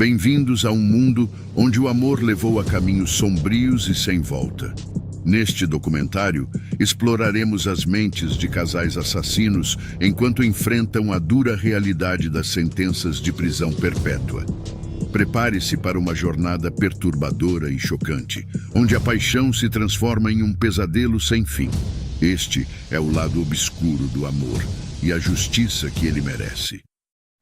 Bem-vindos a um mundo onde o amor levou a caminhos sombrios e sem volta. Neste documentário, exploraremos as mentes de casais assassinos enquanto enfrentam a dura realidade das sentenças de prisão perpétua. Prepare-se para uma jornada perturbadora e chocante, onde a paixão se transforma em um pesadelo sem fim. Este é o lado obscuro do amor e a justiça que ele merece.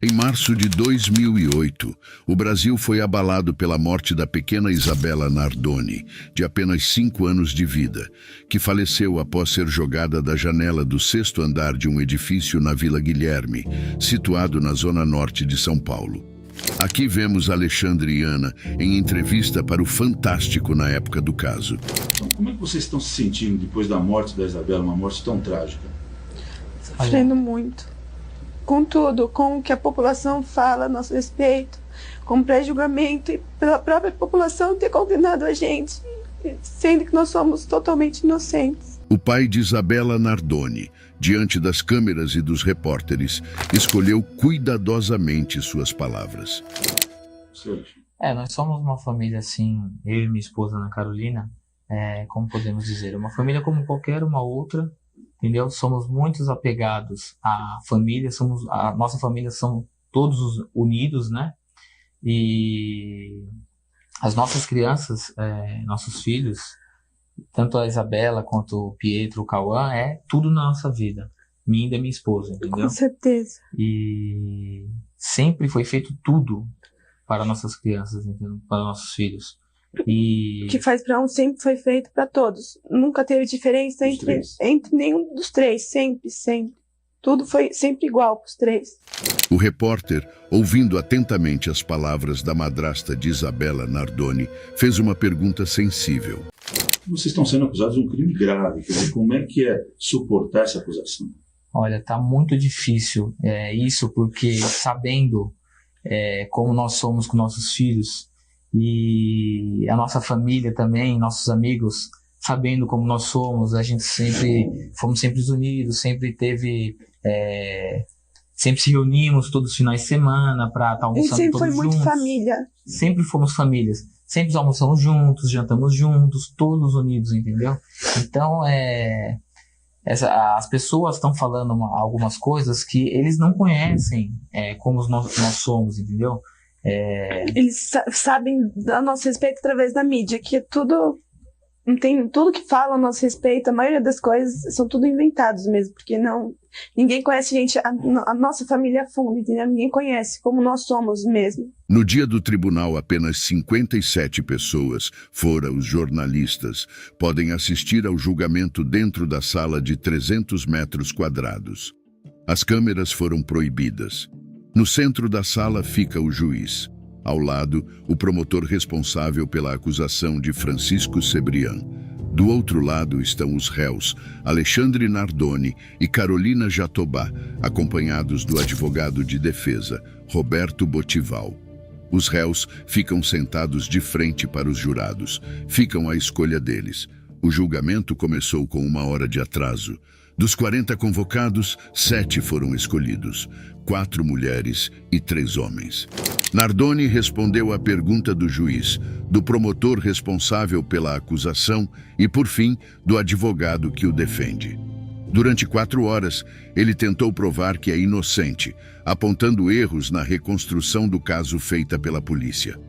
Em março de 2008, o Brasil foi abalado pela morte da pequena Isabella Nardoni, de apenas 5 anos de vida, que faleceu após ser jogada da janela do 6º andar de um edifício na Vila Guilherme, situado na zona norte de São Paulo. Aqui vemos Alexandre e Ana em entrevista para o Fantástico na época do caso. Como é que vocês estão se sentindo depois da morte da Isabella, uma morte tão trágica? Sofrendo muito. Com tudo, com o que a população fala a nosso respeito, com o pré-julgamento e pela própria população ter condenado a gente, sendo que nós somos totalmente inocentes. O pai de Isabella Nardoni, diante das câmeras e dos repórteres, escolheu cuidadosamente suas palavras. Nós somos uma família assim, eu e minha esposa Ana Carolina, como podemos dizer, uma família como qualquer uma outra. Entendeu? Somos muitos apegados à família, a nossa família são todos unidos, né? E as nossas crianças, nossos filhos, tanto a Isabella quanto o Pietro, o Cauã, é tudo na nossa vida. Minha e da minha esposa, entendeu? Com certeza. E sempre foi feito tudo para nossas crianças, entendeu? Para nossos filhos. E o que faz para um sempre foi feito para todos. Nunca teve diferença entre nenhum dos três. Sempre. Tudo foi sempre igual para os três. O repórter, ouvindo atentamente as palavras da madrasta de Isabella Nardoni, fez uma pergunta sensível. Vocês estão sendo acusados de um crime grave. Como é que é suportar essa acusação? Olha, tá muito difícil isso, porque sabendo como nós somos com nossos filhos, e a nossa família também, nossos amigos, sabendo como nós somos, a gente fomos sempre unidos, sempre se reunimos todos os finais de semana para estar almoçando sempre todos foi juntos. Muito família. Sempre fomos famílias, sempre almoçamos juntos, jantamos juntos, todos unidos, entendeu? Então, as pessoas estão falando algumas coisas que eles não conhecem como nós somos, entendeu? Eles sabem a nosso respeito através da mídia, que é tudo que fala a nosso respeito, a maioria das coisas são tudo inventados mesmo, porque ninguém conhece a nossa família a fundo, entendeu? Ninguém conhece como nós somos mesmo. No dia do tribunal, apenas 57 pessoas, fora os jornalistas, podem assistir ao julgamento dentro da sala de 300 metros quadrados. As câmeras foram proibidas. No centro da sala fica o juiz. Ao lado, o promotor responsável pela acusação de Francisco Cebrián. Do outro lado estão os réus, Alexandre Nardoni e Carolina Jatobá, acompanhados do advogado de defesa, Roberto Botival. Os réus ficam sentados de frente para os jurados. Ficam à escolha deles. O julgamento começou com 1 hora de atraso. Dos 40 convocados, 7 foram escolhidos, 4 mulheres e 3 homens. Nardoni respondeu à pergunta do juiz, do promotor responsável pela acusação e, por fim, do advogado que o defende. Durante 4 horas, ele tentou provar que é inocente, apontando erros na reconstrução do caso feita pela polícia.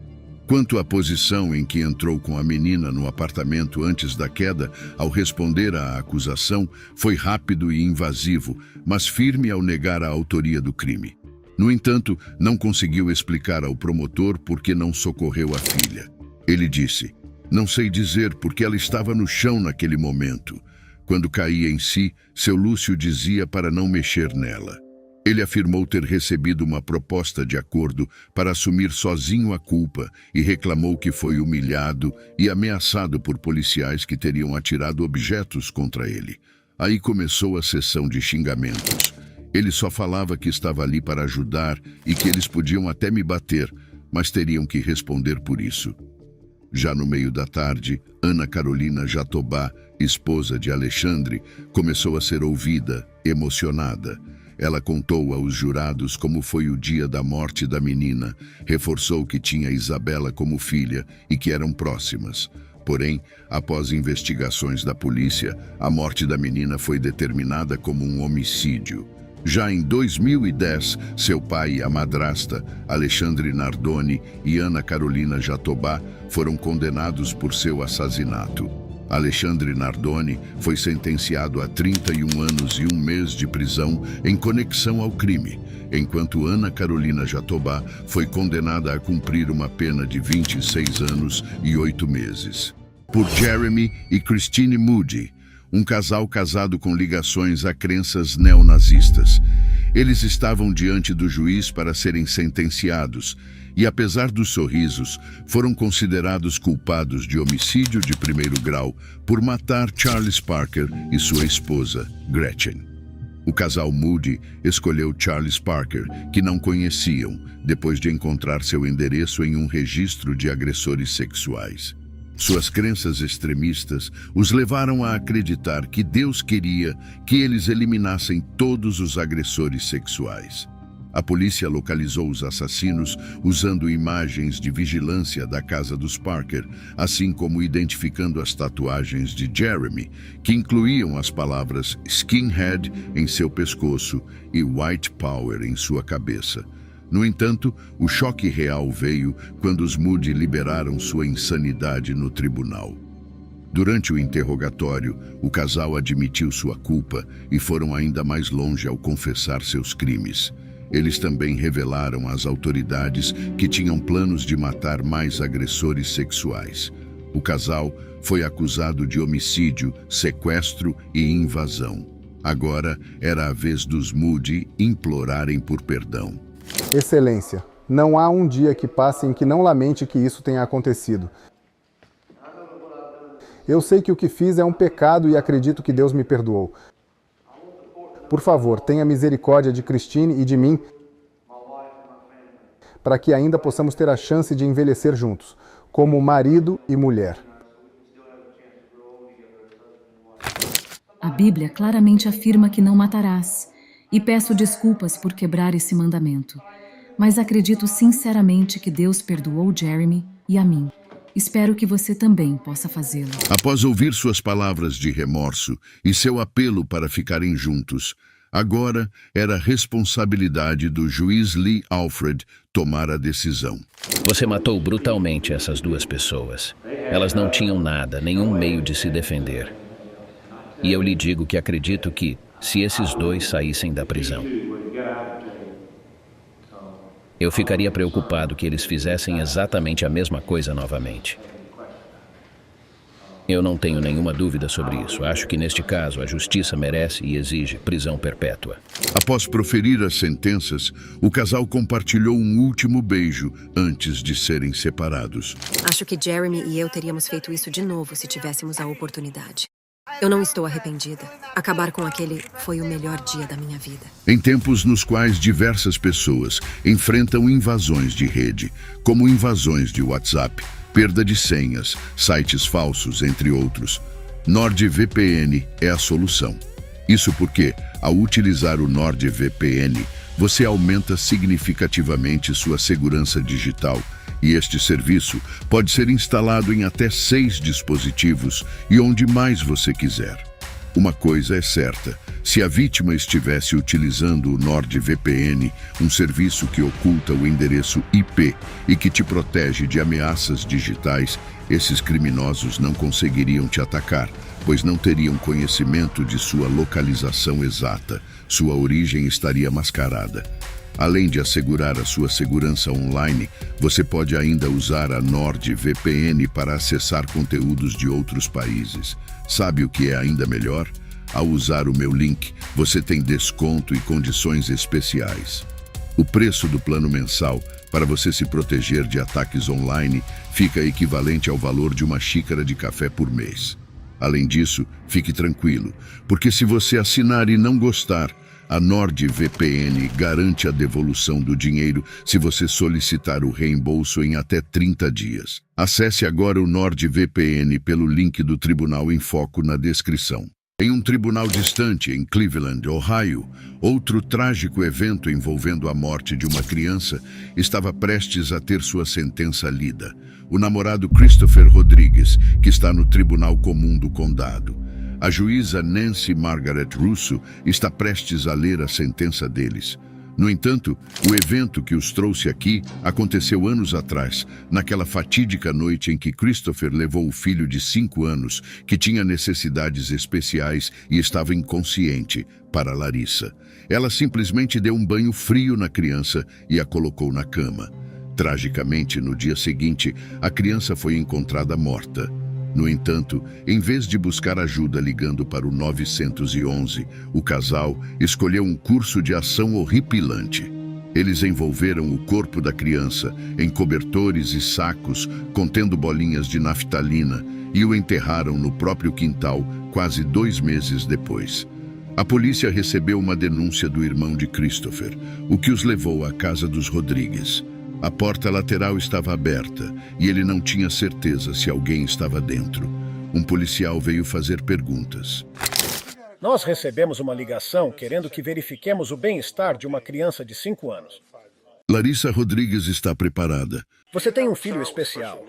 Quanto à posição em que entrou com a menina no apartamento antes da queda, ao responder à acusação, foi rápido e invasivo, mas firme ao negar a autoria do crime. No entanto, não conseguiu explicar ao promotor por que não socorreu a filha. Ele disse: "Não sei dizer porque ela estava no chão naquele momento. Quando caía em si, seu Lúcio dizia para não mexer nela." Ele afirmou ter recebido uma proposta de acordo para assumir sozinho a culpa e reclamou que foi humilhado e ameaçado por policiais que teriam atirado objetos contra ele. Aí começou a sessão de xingamentos. Ele só falava que estava ali para ajudar e que eles podiam até me bater, mas teriam que responder por isso. Já no meio da tarde, Ana Carolina Jatobá, esposa de Alexandre, começou a ser ouvida, emocionada. Ela contou aos jurados como foi o dia da morte da menina, reforçou que tinha Isabela como filha e que eram próximas. Porém, após investigações da polícia, a morte da menina foi determinada como um homicídio. Já em 2010, seu pai e a madrasta, Alexandre Nardoni e Ana Carolina Jatobá, foram condenados por seu assassinato. Alexandre Nardoni foi sentenciado a 31 anos e 1 mês de prisão em conexão ao crime, enquanto Ana Carolina Jatobá foi condenada a cumprir uma pena de 26 anos e 8 meses. Por Jeremy e Christine Moody, um casal casado com ligações a crenças neonazistas. Eles estavam diante do juiz para serem sentenciados e, apesar dos sorrisos, foram considerados culpados de homicídio de 1º grau por matar Charles Parker e sua esposa, Gretchen. O casal Moody escolheu Charles Parker, que não conheciam, depois de encontrar seu endereço em um registro de agressores sexuais. Suas crenças extremistas os levaram a acreditar que Deus queria que eles eliminassem todos os agressores sexuais. A polícia localizou os assassinos usando imagens de vigilância da casa dos Parker, assim como identificando as tatuagens de Jeremy, que incluíam as palavras skinhead em seu pescoço e white power em sua cabeça. No entanto, o choque real veio quando os Moody liberaram sua insanidade no tribunal. Durante o interrogatório, o casal admitiu sua culpa e foram ainda mais longe ao confessar seus crimes. Eles também revelaram às autoridades que tinham planos de matar mais agressores sexuais. O casal foi acusado de homicídio, sequestro e invasão. Agora era a vez dos Moody implorarem por perdão. Excelência, não há um dia que passe em que não lamente que isso tenha acontecido. Eu sei que o que fiz é um pecado e acredito que Deus me perdoou. Por favor, tenha misericórdia de Christine e de mim, para que ainda possamos ter a chance de envelhecer juntos, como marido e mulher. A Bíblia claramente afirma que não matarás. E peço desculpas por quebrar esse mandamento. Mas acredito sinceramente que Deus perdoou Jeremy e a mim. Espero que você também possa fazê-lo. Após ouvir suas palavras de remorso e seu apelo para ficarem juntos, agora era responsabilidade do juiz Lee Alfred tomar a decisão. Você matou brutalmente essas duas pessoas. Elas não tinham nada, nenhum meio de se defender. E eu lhe digo que acredito que, se esses dois saíssem da prisão, eu ficaria preocupado que eles fizessem exatamente a mesma coisa novamente. Eu não tenho nenhuma dúvida sobre isso. Acho que neste caso a justiça merece e exige prisão perpétua. Após proferir as sentenças, o casal compartilhou um último beijo antes de serem separados. Acho que Jeremy e eu teríamos feito isso de novo se tivéssemos a oportunidade. Eu não estou arrependida. Acabar com aquele foi o melhor dia da minha vida. Em tempos nos quais diversas pessoas enfrentam invasões de rede, como invasões de WhatsApp, perda de senhas, sites falsos, entre outros, NordVPN é a solução. Isso porque, ao utilizar o NordVPN, você aumenta significativamente sua segurança digital. E este serviço pode ser instalado em até 6 dispositivos e onde mais você quiser. Uma coisa é certa, se a vítima estivesse utilizando o NordVPN, um serviço que oculta o endereço IP e que te protege de ameaças digitais, esses criminosos não conseguiriam te atacar, pois não teriam conhecimento de sua localização exata, sua origem estaria mascarada. Além de assegurar a sua segurança online, você pode ainda usar a NordVPN para acessar conteúdos de outros países. Sabe o que é ainda melhor? Ao usar o meu link, você tem desconto e condições especiais. O preço do plano mensal, para você se proteger de ataques online, fica equivalente ao valor de uma xícara de café por mês. Além disso, fique tranquilo, porque se você assinar e não gostar, a NordVPN garante a devolução do dinheiro se você solicitar o reembolso em até 30 dias. Acesse agora o NordVPN pelo link do Tribunal em Foco na descrição. Em um tribunal distante, em Cleveland, Ohio, outro trágico evento envolvendo a morte de uma criança estava prestes a ter sua sentença lida. O namorado Christopher Rodrigues, que está no Tribunal Comum do Condado. A juíza Nancy Margaret Russo está prestes a ler a sentença deles. No entanto, o evento que os trouxe aqui aconteceu anos atrás, naquela fatídica noite em que Christopher levou o filho de 5 anos, que tinha necessidades especiais e estava inconsciente, para Larissa. Ela simplesmente deu um banho frio na criança e a colocou na cama. Tragicamente, no dia seguinte, a criança foi encontrada morta. No entanto, em vez de buscar ajuda ligando para o 911, o casal escolheu um curso de ação horripilante. Eles envolveram o corpo da criança em cobertores e sacos contendo bolinhas de naftalina e o enterraram no próprio quintal quase 2 meses depois. A polícia recebeu uma denúncia do irmão de Christopher, o que os levou à casa dos Rodrigues. A porta lateral estava aberta e ele não tinha certeza se alguém estava dentro. Um policial veio fazer perguntas. Nós recebemos uma ligação querendo que verifiquemos o bem-estar de uma criança de 5 anos. Larissa Rodrigues está preparada. Você tem um filho especial.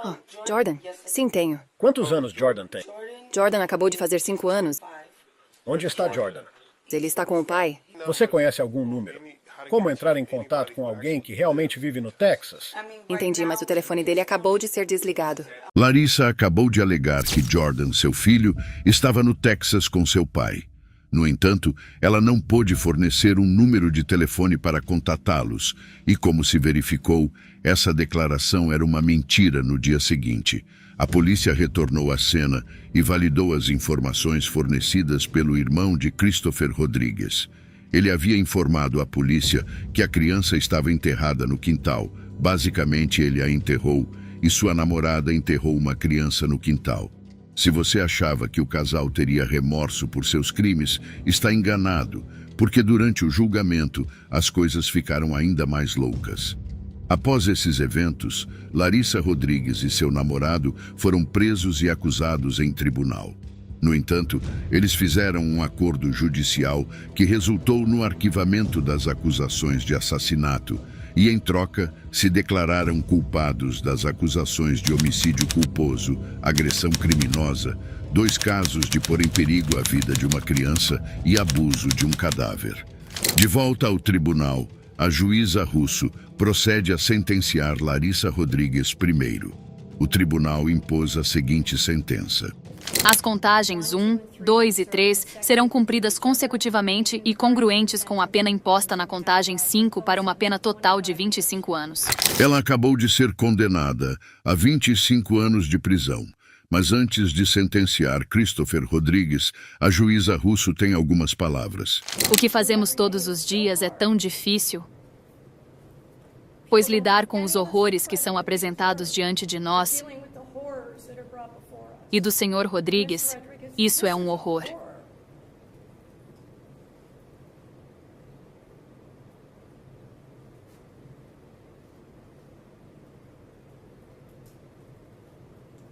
Oh, Jordan? Sim, tenho. Quantos anos Jordan tem? Jordan acabou de fazer 5 anos. Onde está Jordan? Ele está com o pai. Você conhece algum número? Como entrar em contato com alguém que realmente vive no Texas? Entendi, mas o telefone dele acabou de ser desligado. Larissa acabou de alegar que Jordan, seu filho, estava no Texas com seu pai. No entanto, ela não pôde fornecer um número de telefone para contatá-los, e como se verificou, essa declaração era uma mentira no dia seguinte. A polícia retornou à cena e validou as informações fornecidas pelo irmão de Christopher Rodrigues. Ele havia informado à polícia que a criança estava enterrada no quintal. Basicamente, ele a enterrou e sua namorada enterrou uma criança no quintal. Se você achava que o casal teria remorso por seus crimes, está enganado, porque durante o julgamento as coisas ficaram ainda mais loucas. Após esses eventos, Larissa Rodrigues e seu namorado foram presos e acusados em tribunal. No entanto, eles fizeram um acordo judicial que resultou no arquivamento das acusações de assassinato e, em troca, se declararam culpados das acusações de homicídio culposo, agressão criminosa, 2 casos de pôr em perigo a vida de uma criança e abuso de um cadáver. De volta ao tribunal, a juíza Russo procede a sentenciar Larissa Rodrigues primeiro. O tribunal impôs a seguinte sentença. As contagens 1, 2 e 3 serão cumpridas consecutivamente e congruentes com a pena imposta na contagem 5 para uma pena total de 25 anos. Ela acabou de ser condenada a 25 anos de prisão. Mas antes de sentenciar Christopher Rodrigues, a juíza Russo tem algumas palavras. O que fazemos todos os dias é tão difícil, pois lidar com os horrores que são apresentados diante de nós e do Sr. Rodrigues, isso é um horror.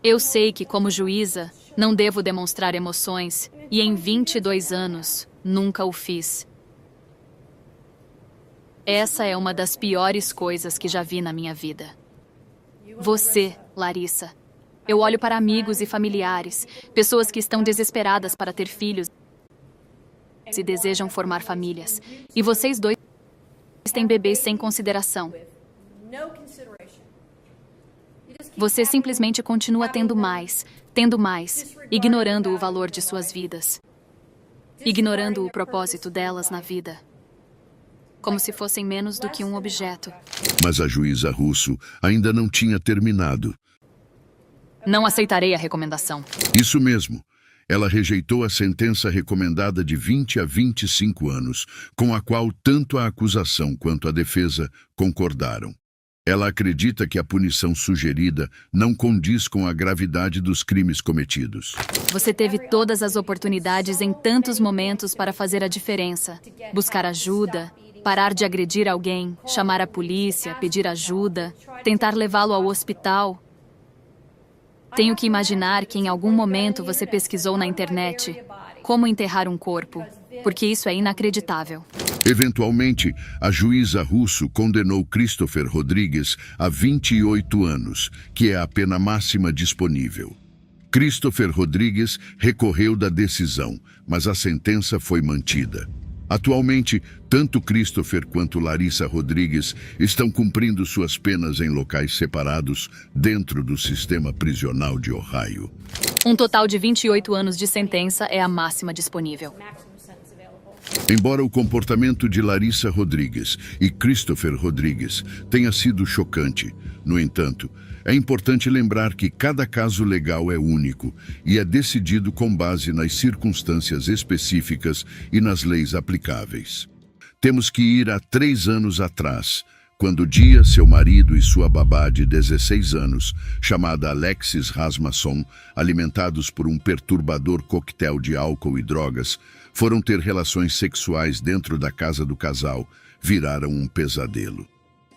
Eu sei que, como juíza, não devo demonstrar emoções, e em 22 anos, nunca o fiz. Essa é uma das piores coisas que já vi na minha vida. Você, Larissa. Eu olho para amigos e familiares, pessoas que estão desesperadas para ter filhos e desejam formar famílias. E vocês dois têm bebês sem consideração. Você simplesmente continua tendo mais, ignorando o valor de suas vidas, ignorando o propósito delas na vida, como se fossem menos do que um objeto. Mas a juíza Russo ainda não tinha terminado. Não aceitarei a recomendação. Isso mesmo. Ela rejeitou a sentença recomendada de 20 a 25 anos, com a qual tanto a acusação quanto a defesa concordaram. Ela acredita que a punição sugerida não condiz com a gravidade dos crimes cometidos. Você teve todas as oportunidades em tantos momentos para fazer a diferença. Buscar ajuda, parar de agredir alguém, chamar a polícia, pedir ajuda, tentar levá-lo ao hospital. Tenho que imaginar que em algum momento você pesquisou na internet como enterrar um corpo, porque isso é inacreditável. Eventualmente, a juíza Russo condenou Christopher Rodrigues a 28 anos, que é a pena máxima disponível. Christopher Rodrigues recorreu da decisão, mas a sentença foi mantida. Atualmente, tanto Christopher quanto Larissa Rodrigues estão cumprindo suas penas em locais separados dentro do sistema prisional de Ohio. Um total de 28 anos de sentença é a máxima disponível. Embora o comportamento de Larissa Rodrigues e Christopher Rodrigues tenha sido chocante, no entanto, é importante lembrar que cada caso legal é único e é decidido com base nas circunstâncias específicas e nas leis aplicáveis. Temos que ir a 3 anos atrás, quando Dia, seu marido e sua babá de 16 anos, chamada Alexis Rasmussen, alimentados por um perturbador coquetel de álcool e drogas, foram ter relações sexuais dentro da casa do casal, viraram um pesadelo.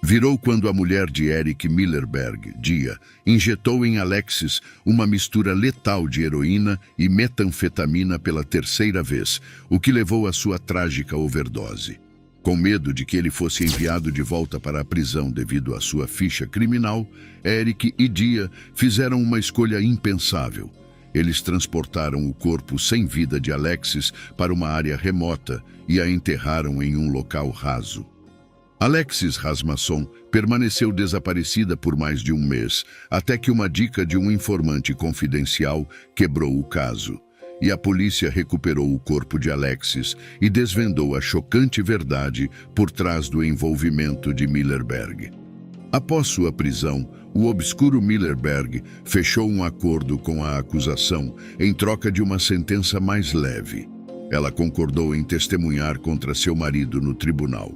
Virou quando a mulher de Eric Millerberg, Dia, injetou em Alexis uma mistura letal de heroína e metanfetamina pela 3ª vez, o que levou à sua trágica overdose. Com medo de que ele fosse enviado de volta para a prisão devido à sua ficha criminal, Eric e Dia fizeram uma escolha impensável. Eles transportaram o corpo sem vida de Alexis para uma área remota e a enterraram em um local raso. Alexis Rasmussen permaneceu desaparecida por mais de 1 mês, até que uma dica de um informante confidencial quebrou o caso. E a polícia recuperou o corpo de Alexis e desvendou a chocante verdade por trás do envolvimento de Millerberg. Após sua prisão, o obscuro Millerberg fechou um acordo com a acusação em troca de uma sentença mais leve. Ela concordou em testemunhar contra seu marido no tribunal.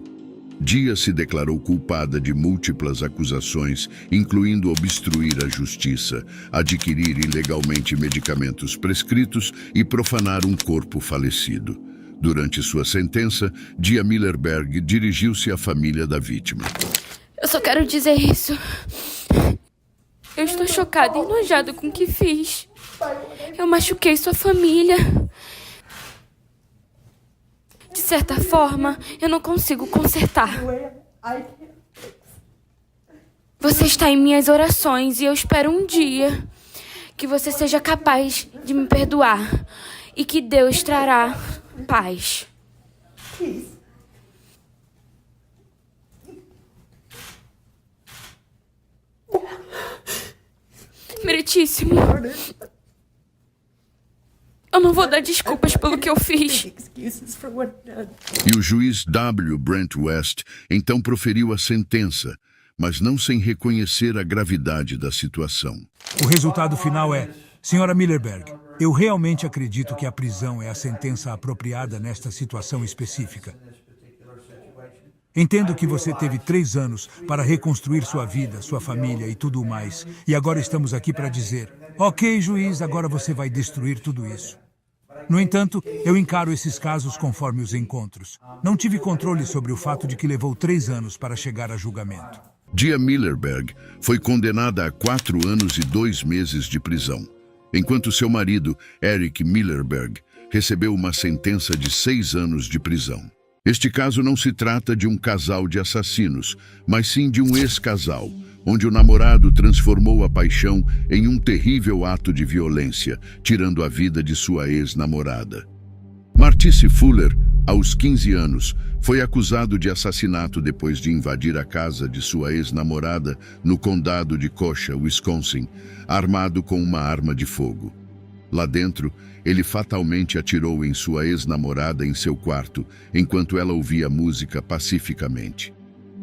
Dia se declarou culpada de múltiplas acusações, incluindo obstruir a justiça, adquirir ilegalmente medicamentos prescritos e profanar um corpo falecido. Durante sua sentença, Dia Millerberg dirigiu-se à família da vítima. Eu só quero dizer isso. Eu estou chocada e enojada com o que fiz. Eu machuquei sua família. De certa forma, eu não consigo consertar. Você está em minhas orações e eu espero um dia que você seja capaz de me perdoar e que Deus trará paz. Meritíssimo, eu não vou dar desculpas pelo que eu fiz. E o juiz W. Brent West então proferiu a sentença, mas não sem reconhecer a gravidade da situação. O resultado final é: Senhora Millerberg, eu realmente acredito que a prisão é a sentença apropriada nesta situação específica. Entendo que você teve 3 anos para reconstruir sua vida, sua família e tudo mais. E agora estamos aqui para dizer: ok, juiz, agora você vai destruir tudo isso. No entanto, eu encaro esses casos conforme os encontros. Não tive controle sobre o fato de que levou 3 anos para chegar a julgamento. Dia Millerberg foi condenada a 4 anos e 2 meses de prisão, enquanto seu marido, Eric Millerberg, recebeu uma sentença de 6 anos de prisão. Este caso não se trata de um casal de assassinos, mas sim de um ex-casal, onde o namorado transformou a paixão em um terrível ato de violência, tirando a vida de sua ex-namorada. Martice Fuller, aos 15 anos, foi acusado de assassinato depois de invadir a casa de sua ex-namorada no condado de Kenosha, Wisconsin, armado com uma arma de fogo. Lá dentro, ele fatalmente atirou em sua ex-namorada em seu quarto, enquanto ela ouvia música pacificamente.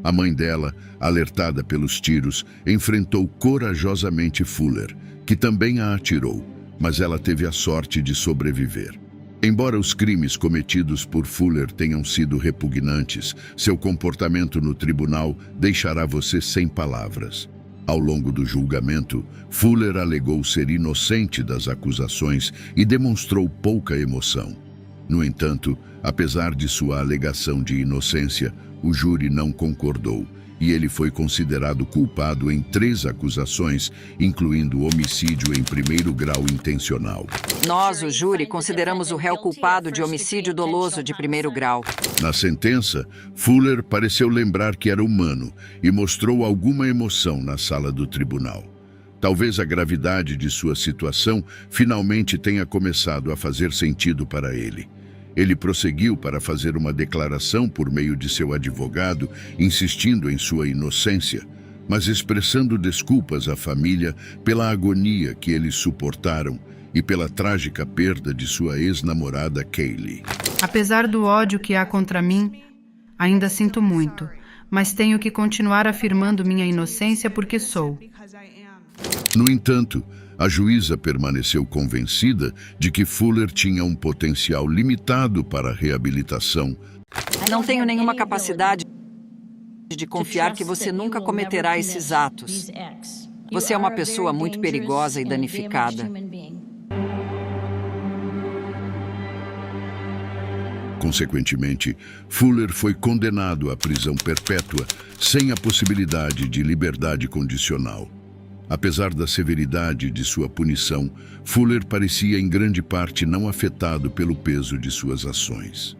A mãe dela, alertada pelos tiros, enfrentou corajosamente Fuller, que também a atirou, mas ela teve a sorte de sobreviver. Embora os crimes cometidos por Fuller tenham sido repugnantes, seu comportamento no tribunal deixará você sem palavras. Ao longo do julgamento, Fuller alegou ser inocente das acusações e demonstrou pouca emoção. No entanto, apesar de sua alegação de inocência, o júri não concordou e ele foi considerado culpado em 3 acusações, incluindo homicídio em primeiro grau intencional. Nós, o júri, consideramos o réu culpado de homicídio doloso de primeiro grau. Na sentença, Fuller pareceu lembrar que era humano e mostrou alguma emoção na sala do tribunal. Talvez a gravidade de sua situação finalmente tenha começado a fazer sentido para ele. Ele prosseguiu para fazer uma declaração por meio de seu advogado, insistindo em sua inocência, mas expressando desculpas à família pela agonia que eles suportaram e pela trágica perda de sua ex-namorada Kaylee. Apesar do ódio que há contra mim, ainda sinto muito, mas tenho que continuar afirmando minha inocência porque sou. No entanto, a juíza permaneceu convencida de que Fuller tinha um potencial limitado para a reabilitação. Não tenho nenhuma capacidade de confiar que você nunca cometerá esses atos. Você é uma pessoa muito perigosa e danificada. Consequentemente, Fuller foi condenado à prisão perpétua, sem a possibilidade de liberdade condicional. Apesar da severidade de sua punição, Fuller parecia em grande parte não afetado pelo peso de suas ações.